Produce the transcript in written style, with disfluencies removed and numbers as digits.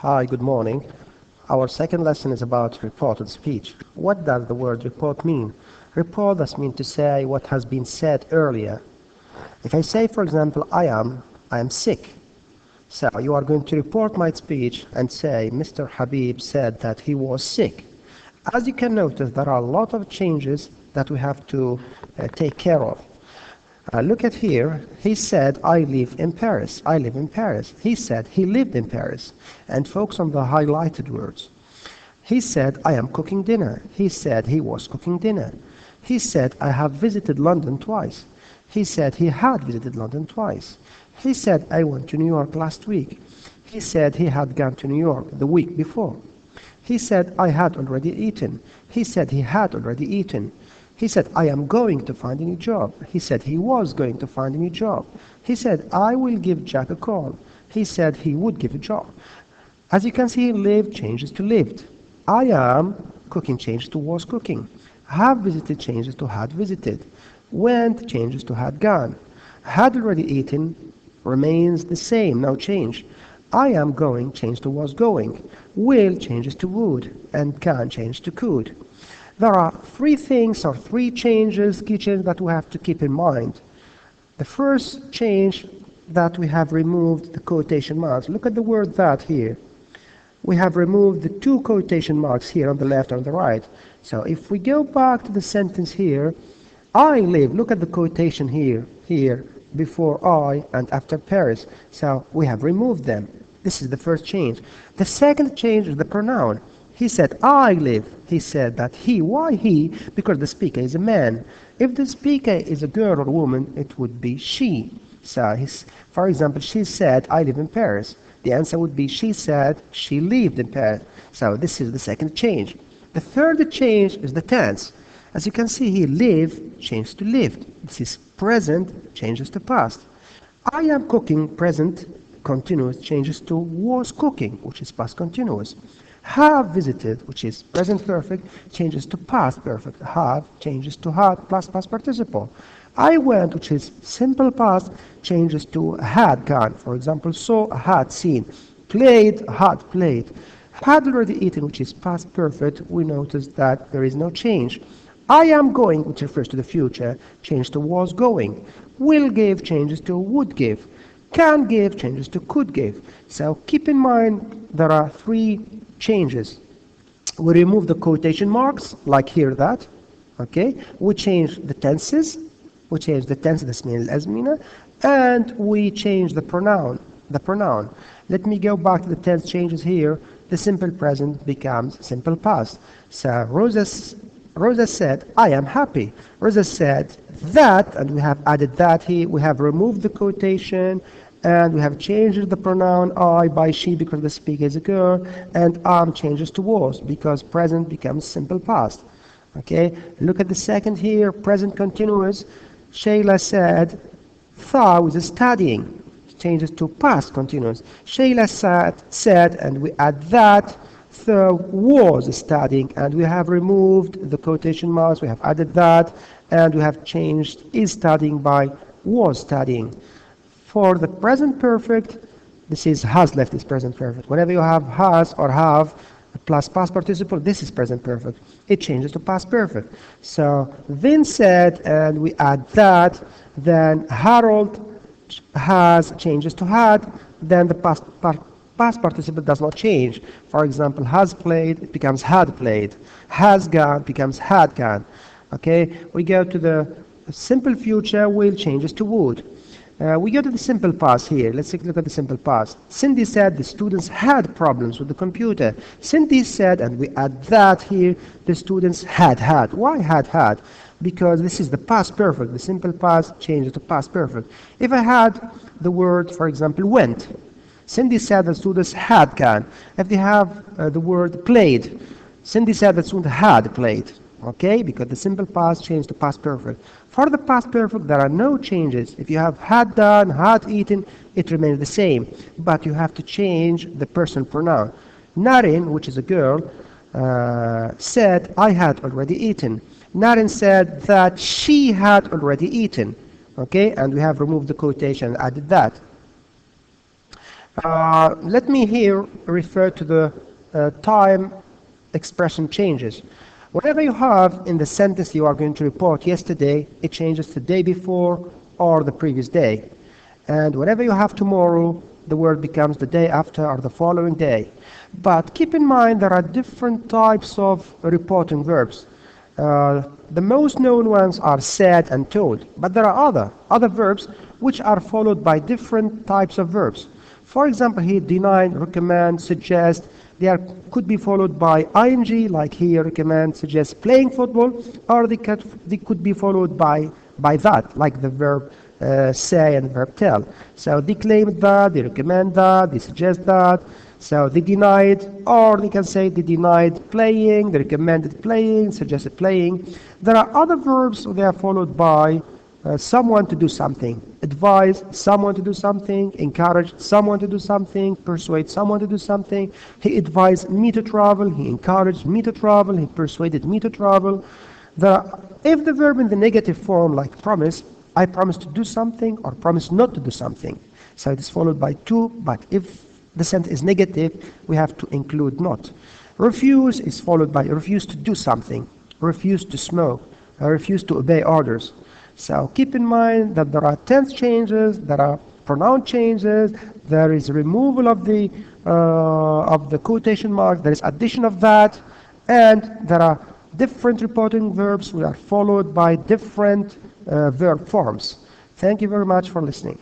Hi, good morning. Our second lesson is about reported speech. What does the word report mean? Report does mean to say what has been said earlier. If I say, for example, I am sick. So you are going to report my speech and say, Mr. Habib said that he was sick. As you can notice, there are a lot of changes that we have to take care of. Look at here. He said, I live in Paris. I live in Paris. He said he lived in Paris. And focus on the highlighted words. He said, I am cooking dinner. He said he was cooking dinner. He said, I have visited London twice. He said he had visited London twice. He said, I went to New York last week. He said he had gone to New York the week before. He said, I had already eaten. He said he had already eaten. He said, I am going to find a new job. He said he was going to find a new job. He said, I will give Jack a call. He said he would give a job. As you can see, lived changes to lived. I am cooking changes to was cooking. Have visited changes to had visited. Went changes to had gone. Had already eaten remains the same, no change. I am going changes to was going. Will changes to would. And can change to could. There are three things or three changes, key changes that we have to keep in mind. The first change that we have removed the quotation marks. Look at the word that here. We have removed the two quotation marks here on the left and on the right. So if we go back to the sentence here, I live, look at the quotation here, before I and after Paris. So we have removed them. This is the first change. The second change is the pronoun. He said, I live. He said that he. Why he? Because the speaker is a man. If the speaker is a girl or a woman, it would be she. So, for example, she said, I live in Paris. The answer would be, she said she lived in Paris. So this is the second change. The third change is the tense. As you can see here, live changed to lived. This is present changes to past. I am cooking, present continuous, changes to was cooking, which is past continuous. Have visited, which is present perfect, changes to past perfect. Have changes to had plus past participle. I went, which is simple past, changes to had gone. For example, saw, had seen. Played, had played. Had already eaten, which is past perfect. We notice that there is no change. I am going, which refers to the future, changes to was going. Will give changes to would give. Can give changes to could give. So keep in mind there are three changes. We remove the quotation marks, like here that. Okay. We change the tenses. We change the tense, the smil azmina, and we change the pronoun. The pronoun. Let me go back to the tense changes here. The simple present becomes simple past. So Rosa said, I am happy. Rosa said that, and we have added that here. We have removed the quotation, and we have changed the pronoun I by she because the speaker is a girl, and am changes to was because present becomes simple past. Okay, look at the second here, present continuous. Shayla said, Tha was studying, changes to past continuous. Shayla said, and we add that. Tha was studying, and we have removed the quotation marks, we have added that, and we have changed is studying by was studying. For the present perfect, this is has left is present perfect. Whenever you have has or have plus past participle, this is present perfect. It changes to past perfect. So Vin said, and we add that, then Harold has changes to had, then the past participle does not change. For example, has played, it becomes had played. Has gone becomes had gone. Okay, we go to the simple future, will changes to would. We go to the simple past here. Let's take a look at the simple past. Cindy said the students had problems with the computer. Cindy said, and we add that here, the students had had. Why had had? Because this is the past perfect. The simple past changes to past perfect. If I had the word, for example, went, Cindy said the students had gone. If they have the word played, Cindy said the students had played. Okay, because the simple past changed to past perfect. For the past perfect, there are no changes. If you have had done, had eaten, it remains the same. But you have to change the personal pronoun. Narin, which is a girl, said, I had already eaten. Narin said that she had already eaten. Okay, and we have removed the quotation and added that. Let me here refer to the time expression changes. Whatever you have in the sentence you are going to report yesterday, it changes the day before or the previous day. And whatever you have tomorrow, the word becomes the day after or the following day. But keep in mind there are different types of reporting verbs. The most known ones are said and told, but there are other verbs which are followed by different types of verbs. For example, here deny, recommend, suggest, could be followed by ing, like here recommend, suggest playing football, or they could be followed by that, like the verb say and verb tell. So they claim that, they recommend that, they suggest that. So they denied, or they can say they denied playing, they recommended playing, suggested playing. There are other verbs, they are followed by someone to do something, advise someone to do something, encourage someone to do something, persuade someone to do something. He advised me to travel, he encouraged me to travel, he persuaded me to travel. If the verb in the negative form, like promise, I promise to do something or promise not to do something. So it is followed by to, but if the sentence is negative, we have to include not. Refuse is followed by refuse to do something, refuse to smoke, refuse to obey orders. So keep in mind that there are tense changes, there are pronoun changes, there is removal of the quotation mark, there is addition of that, and there are different reporting verbs which are followed by different verb forms. Thank you very much for listening.